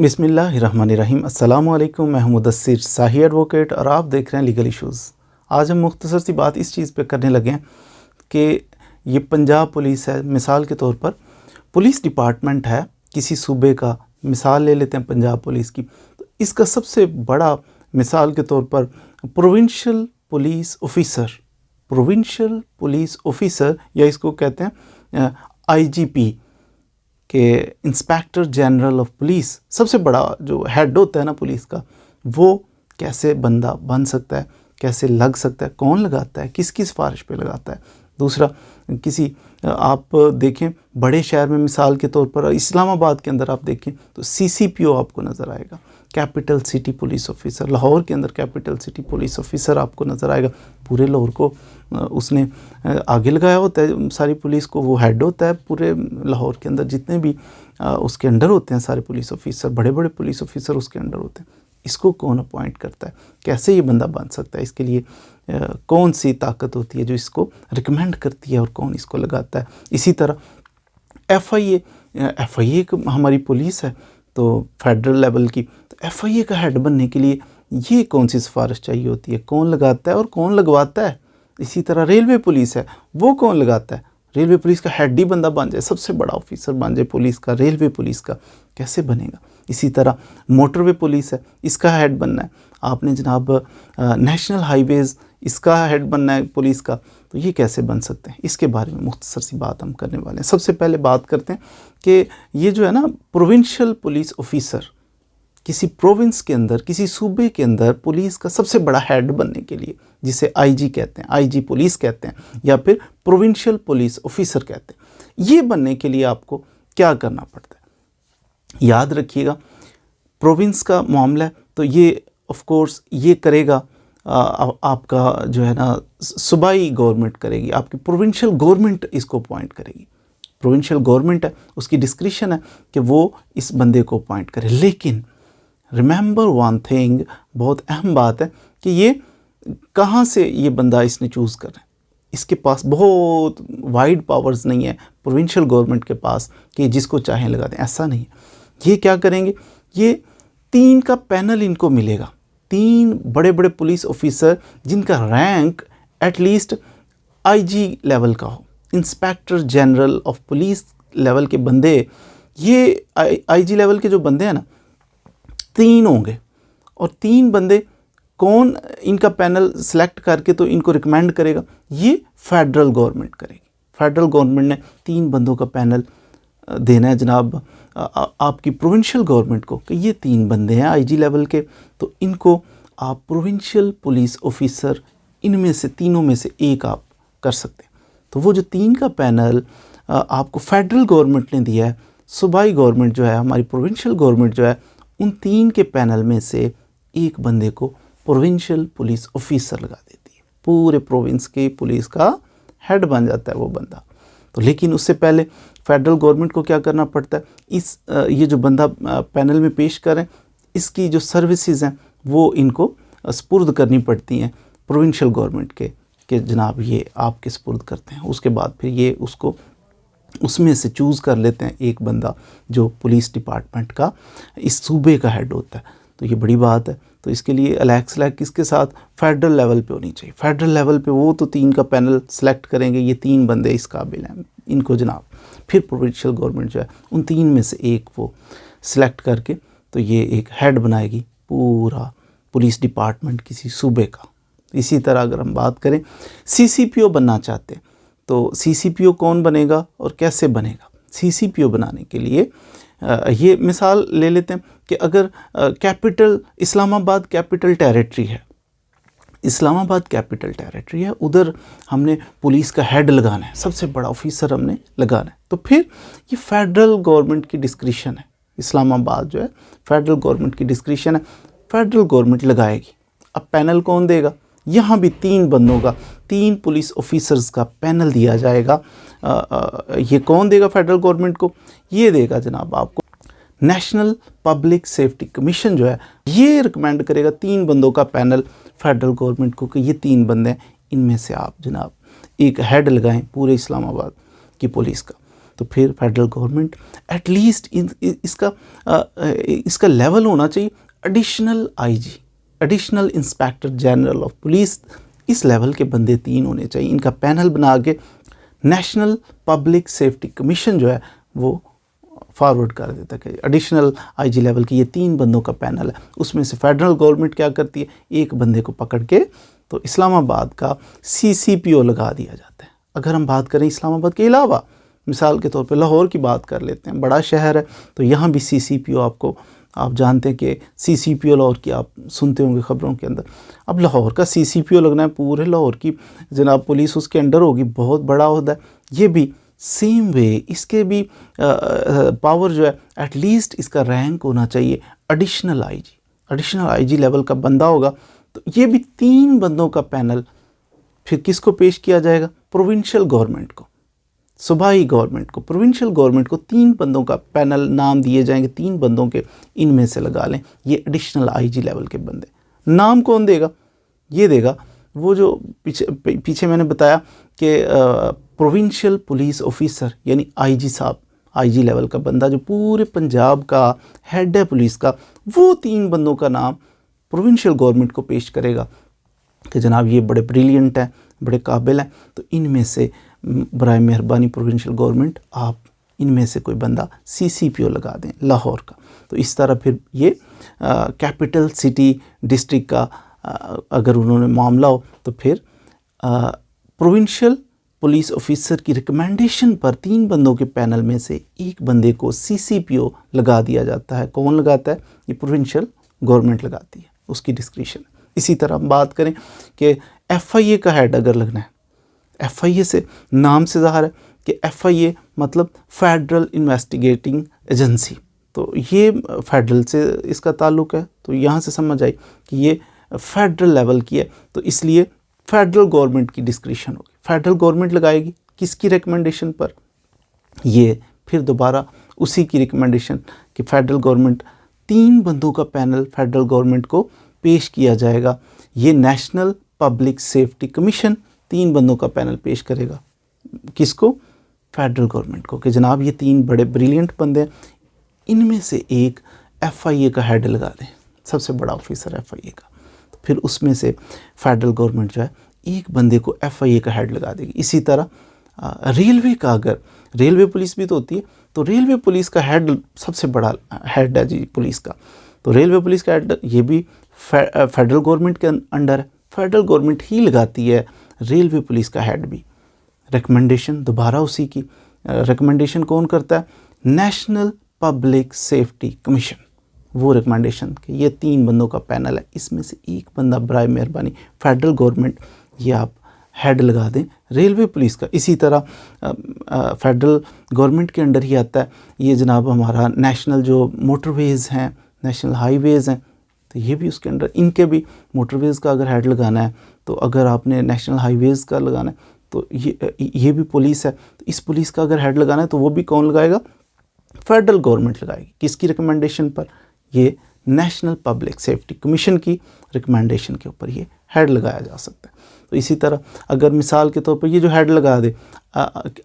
बिस्मिल्लाहिर्रहमानिर्रहीम। अस्सलामुअलैकुम। मैं हूं मुदस्सिर शाही एडवोकेट और आप देख रहे हैं लीगल इश्यूज़। आज हम मुख्तसर सी बात इस चीज़ पे करने लगे हैं कि ये पंजाब पुलिस है। मिसाल के तौर पर पुलिस डिपार्टमेंट है किसी सूबे का, मिसाल ले लेते हैं पंजाब पुलिस की। तो इसका सबसे बड़ा मिसाल के तौर पर प्रोविंशियल पुलिस ऑफिसर या इसको कहते हैं IGP के इंस्पेक्टर जनरल ऑफ पुलिस, सबसे बड़ा जो हेड होता है ना पुलिस का, वो कैसे बंदा बन सकता है, कैसे लग सकता है, कौन लगाता है, किसकी सिफारिश पे लगाता है। दूसरा, किसी आप देखें बड़े शहर में, मिसाल के तौर पर इस्लामाबाद के अंदर आप देखें तो CCPO आपको नज़र आएगा, capital city police officer. Lahore के अंदर कैपिटल सिटी पुलिस ऑफिसर आपको नज़र आएगा। पूरे लाहौर को उसने आगे लगाया होता है, सारी पुलिस को वो हेड होता है। पूरे लाहौर के अंदर जितने भी उसके अंडर होते हैं सारे पुलिस ऑफिसर, बड़े बड़े पुलिस ऑफिसर उसके अंडर होते हैं। इसको कौन अपॉइंट करता है, कैसे ये बंदा बन सकता है, इसके लिए कौन सी ताकत होती है जो इसको रिकमेंड करती है और कौन इसको लगाता है। इसी तरह FIA हमारी पुलिस है तो फेडरल लेवल की, तो FIA का हेड बनने के लिए ये कौन सी सिफारिश चाहिए होती है, कौन लगाता है और कौन लगवाता है। इसी तरह रेलवे पुलिस है, वो कौन लगाता है। रेलवे पुलिस का हेड ही बंदा बन जाए, सबसे बड़ा ऑफिसर बन जाए पुलिस का, रेलवे पुलिस का, कैसे बनेगा। इसी तरह मोटरवे पुलिस है, इसका हेड बनना है आपने जनाब। नेशनल हाईवेज़, इसका हेड बनना है पुलिस का, तो ये कैसे बन सकते हैं, इसके बारे में मुख्तसर सी बात हम करने वाले हैं। सबसे पहले बात करते हैं कि ये जो है ना प्रोविंशियल पुलिस ऑफिसर, किसी प्रोविंस के अंदर, किसी सूबे के अंदर पुलिस का सबसे बड़ा हेड बनने के लिए, जिसे IG कहते हैं, IG पुलिस कहते हैं या फिर प्रोविंशियल पुलिस ऑफिसर कहते हैं, ये बनने के लिए आपको क्या करना पड़ता है। याद रखिएगा, प्रोविंस का मामला है तो ये ऑफ कोर्स ये करेगा आपका जो है ना सूबाई गवर्नमेंट करेगी, आपकी प्रोविंशियल गवर्नमेंट इसको अपॉइंट करेगी। प्रोविंशियल गवर्नमेंट है, उसकी डिस्क्रिशन है कि वो इस बंदे को अपॉइंट करे। लेकिन रिमेंबर वन थिंग, बहुत अहम बात है कि ये कहाँ से ये बंदा इसने चूज़ कर रहा है। इसके पास बहुत वाइड पावर्स नहीं है प्रोविंशियल गवर्नमेंट के पास कि जिसको चाहें लगा दें, ऐसा नहीं है। ये क्या करेंगे, ये 3 का पैनल इनको मिलेगा, 3 बड़े बड़े पुलिस ऑफिसर जिनका रैंक एटलीस्ट IG लेवल का हो, inspector general of police level के बंदे। ये IG लेवल के जो बंदे हैं ना, 3 होंगे। और 3 बंदे कौन इनका पैनल सेलेक्ट करके तो इनको रिकमेंड करेगा, ये फेडरल गवर्नमेंट करेगी। फेडरल गवर्नमेंट ने 3 बंदों का पैनल देना है जनाब आपकी प्रोविंशियल गवर्नमेंट को कि ये 3 बंदे हैं IG लेवल के, तो इनको आप प्रोविंशियल पुलिस ऑफिसर, इनमें से तीनों में से एक आप कर सकते हैं। तो वो जो 3 का पैनल आपको फेडरल गवर्नमेंट ने दिया है, सूबाई गवर्नमेंट जो है, हमारी प्रोविंशियल गवर्नमेंट जो है, उन 3 के पैनल में से एक बंदे को प्रोविंशियल पुलिस ऑफिसर लगा देती है। पूरे प्रोविंस की पुलिस का हेड बन जाता है वो बंदा। तो लेकिन उससे पहले फेडरल गवर्नमेंट को क्या करना पड़ता है, ये जो बंदा पैनल में पेश करें, इसकी जो सर्विसेज हैं वो इनको स्पुर्द करनी पड़ती हैं प्रोविंशियल गवर्नमेंट के जनाब ये आपके स्पुर्द करते हैं। उसके बाद फिर ये उसको उसमें से चूज़ कर लेते हैं एक बंदा जो पुलिस डिपार्टमेंट का इस सूबे का हेड होता है। तो ये बड़ी बात है। तो इसके लिए अलग किसके साथ, फेडरल लेवल पे होनी चाहिए। फेडरल लेवल पे वो तो 3 का पैनल सेलेक्ट करेंगे, ये 3 बंदे इस काबिल हैं, इनको जनाब। फिर प्रोविंशियल गवर्नमेंट जो है उन 3 में से एक वो सिलेक्ट करके तो ये एक हेड बनाएगी पूरा पुलिस डिपार्टमेंट किसी सूबे का। इसी तरह अगर हम बात करें CCPO बनना चाहते हैं तो CCPO कौन बनेगा और कैसे बनेगा। CCPO बनाने के लिए ये मिसाल ले लेते हैं कि अगर कैपिटल इस्लामाबाद कैपिटल टेरिटरी है, इस्लामाबाद कैपिटल टेरिटरी है, उधर हमने पुलिस का हेड लगाना है, सबसे बड़ा ऑफिसर हमने लगाना है, तो फिर ये फेडरल गवर्नमेंट की डिस्क्रिशन है। इस्लामाबाद जो है फेडरल गवर्नमेंट की डिस्क्रिशन है, फेडरल गवर्नमेंट लगाएगी। अब पैनल कौन देगा, यहाँ भी 3 बंदों का, 3 पुलिस ऑफिसर्स का पैनल दिया जाएगा। ये कौन देगा फेडरल गवर्नमेंट को, ये देगा जनाब आपको नेशनल पब्लिक सेफ्टी कमीशन जो है, ये रिकमेंड करेगा 3 बंदों का पैनल फेडरल गवर्नमेंट को कि ये 3 बंदे हैं, इनमें से आप जनाब एक हेड लगाएं पूरे इस्लामाबाद की पुलिस का। तो फिर फेडरल गवर्नमेंट एटलीस्ट इसका लेवल होना चाहिए additional IG, additional inspector general of police. इस लेवल के बंदे 3 होने चाहिए। इनका पैनल बना के नेशनल पब्लिक सेफ्टी कमीशन जो है वो फॉरवर्ड कर देता है कि एडिशनल आईजी लेवल की ये 3 बंदों का पैनल है। उसमें से फेडरल गवर्नमेंट क्या करती है, एक बंदे को पकड़ के तो इस्लामाबाद का CCPO लगा दिया जाता है। अगर हम बात करें इस्लामाबाद के अलावा, मिसाल के तौर पे लाहौर की बात कर लेते हैं, बड़ा शहर है तो यहाँ भी CCPO आप जानते हैं कि CCPO लाहौर की आप सुनते होंगे ख़बरों के अंदर। अब लाहौर का CCPO लगना है, पूरे लाहौर की जनाब पुलिस उसके अंडर होगी, बहुत बड़ा होता है। ये भी सेम वे इसके भी पावर जो है एटलीस्ट इसका रैंक होना चाहिए एडिशनल आईजी लेवल का बंदा होगा। तो ये भी 3 बंदों का पैनल फिर किसको पेश किया जाएगा, प्रोविंशियल गवर्नमेंट को, सूबाई गवर्नमेंट को, प्रोविंशियल गवर्नमेंट को 3 बंदों का पैनल नाम दिए जाएंगे, 3 बंदों के इनमें से लगा लें ये एडिशनल आईजी लेवल के बंदे। नाम कौन देगा, ये देगा वो जो पीछे मैंने बताया कि प्रोविंशियल पुलिस ऑफिसर यानी आईजी साहब, आईजी लेवल का बंदा जो पूरे पंजाब का हेड है पुलिस का, वो 3 बंदों का नाम प्रोविंशियल गवर्नमेंट को पेश करेगा कि जनाब ये बड़े ब्रिलियंट हैं, बड़े काबिल हैं, तो इनमें से बराए मेहरबानी प्रोविंशियल गवर्नमेंट आप इनमें से कोई बंदा CCPO लगा दें लाहौर का। तो इस तरह फिर ये कैपिटल सिटी डिस्ट्रिक्ट का अगर उन्होंने मामला हो तो फिर प्रोविंशियल पुलिस ऑफिसर की रिकमेंडेशन पर 3 बंदों के पैनल में से एक बंदे को CCPO लगा दिया जाता है। कौन लगाता है, ये प्रोविंशियल गवर्नमेंट लगाती है, उसकी डिस्क्रिशन। इसी तरह हम बात करें कि FIA का हेड अगर लगना है, FIA से नाम से ज़ाहिर है कि FIA मतलब फेडरल इन्वेस्टिगेटिंग एजेंसी, तो ये फेडरल से इसका ताल्लुक़ है। तो यहाँ से समझ आई कि ये फेडरल लेवल की है, तो इसलिए फेडरल गवर्नमेंट की डिस्क्रिशन होगी, फेडरल गवर्नमेंट लगाएगी। किसकी रिकमेंडेशन पर, ये फिर दोबारा उसी की रिकमेंडेशन कि फेडरल गवर्नमेंट 3 बंदों का पैनल फेडरल गवर्नमेंट को पेश किया जाएगा। ये नेशनल पब्लिक सेफ्टी कमीशन 3 बंदों का पैनल पेश करेगा, किसको, फेडरल गवर्नमेंट को, कि जनाब ये 3 बड़े ब्रिलियंट बंदे हैं, इनमें से एक FIA का हेड लगा दें, सबसे बड़ा ऑफिसर FIA का। तो फिर उसमें से फेडरल गवर्नमेंट जो है एक बंदे को FIA का हेड लगा देगी। इसी तरह रेलवे का, अगर रेलवे पुलिस भी तो होती है, तो रेलवे पुलिस का हेड सबसे बड़ा हेड है जी पुलिस का, तो रेलवे पुलिस का हेड ये भी फेडरल गवर्नमेंट के अंडर है, फेडरल गवर्नमेंट ही लगाती है रेलवे पुलिस का हेड भी। रिकमेंडेशन दोबारा उसी की, रिकमेंडेशन कौन करता है, नेशनल पब्लिक सेफ्टी कमीशन, वो रिकमेंडेशन कि ये 3 बंदों का पैनल है, इसमें से एक बंदा बराए मेहरबानी फेडरल गवर्नमेंट ये आप हेड लगा दें रेलवे पुलिस का। इसी तरह फेडरल गवर्नमेंट के अंडर ही आता है ये जनाब हमारा नेशनल जो मोटरवेज़ हैं, नेशनल हाईवेज़ हैं, तो ये भी उसके अंडर, इनके भी मोटरवेज़ का अगर हेड लगाना है, तो अगर आपने नेशनल हाईवेज़ का लगाना है तो ये भी पुलिस है, तो इस पुलिस का अगर हेड लगाना है तो वो भी कौन लगाएगा, फेडरल गवर्नमेंट लगाएगी। किसकी रिकमेंडेशन पर, ये नेशनल पब्लिक सेफ्टी कमीशन की रिकमेंडेशन के ऊपर ये हेड लगाया जा सकता है। तो इसी तरह अगर मिसाल के तौर पर ये जो हेड लगा दे,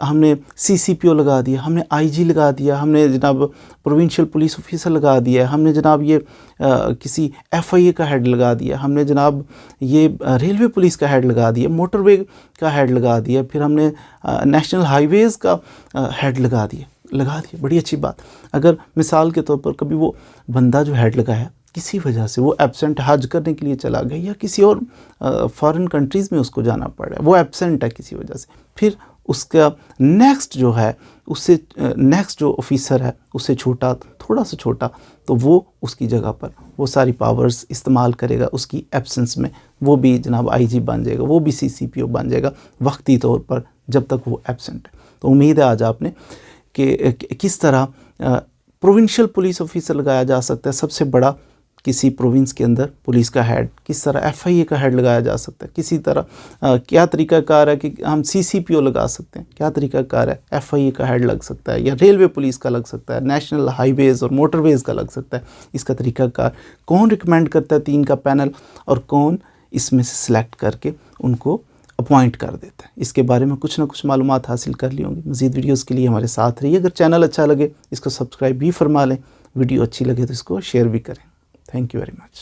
हमने CCPO लगा दिया, हमने IG लगा दिया, हमने जनाब प्रोविंशियल पुलिस ऑफिसर लगा दिया, हमने जनाब ये किसी FIA का हेड लगा दिया, हमने जनाब ये रेलवे पुलिस का हेड लगा दिया, मोटरवे का हेड लगा दिया, फिर हमने नेशनल हाईवेज़ का हेड लगा दिया, बड़ी अच्छी बात। अगर मिसाल के तौर पर कभी वो बंदा जो हेड लगाया किसी वजह से वो एब्सेंट, हज करने के लिए चला गया या किसी और फॉरेन कंट्रीज़ में उसको जाना पड़ रहा है, वो एब्सेंट है किसी वजह से, फिर उसका नेक्स्ट जो है उससे नेक्स्ट जो ऑफिसर है उससे छोटा, थोड़ा सा छोटा, तो वो उसकी जगह पर वो सारी पावर्स इस्तेमाल करेगा उसकी एब्सेंस में, वो भी जनाब IG बन जाएगा, वो भी CCPO बन जाएगा वक्ती तौर पर जब तक वो एब्सेंट है। तो उम्मीद है आज आपने कि किस तरह प्रोविंशियल पुलिस ऑफिसर लगाया जा सकता है, सबसे बड़ा किसी प्रोविंस के अंदर पुलिस का हेड, किस तरह FIA का हेड लगाया जा सकता है, किसी तरह क्या तरीक़ाकार है कि हम CCPO लगा सकते हैं, क्या तरीक़ाकार है, FIA का हेड लग सकता है या रेलवे पुलिस का लग सकता है, नेशनल हाईवेज़ और मोटरवेज़ का लग सकता है, इसका तरीक़ाकार कौन रिकमेंड करता है 3 का पैनल और कौन इसमें से सिलेक्ट करके उनको अपॉइंट कर देता है। इसके बारे में कुछ ना कुछ मालूमात हासिल कर ली होंगी। मज़ीद वीडियोस के लिए हमारे साथ रहिए। अगर चैनल अच्छा लगे इसको सब्सक्राइब भी फरमा लें, वीडियो अच्छी लगे तो इसको शेयर भी करें। Thank you very much.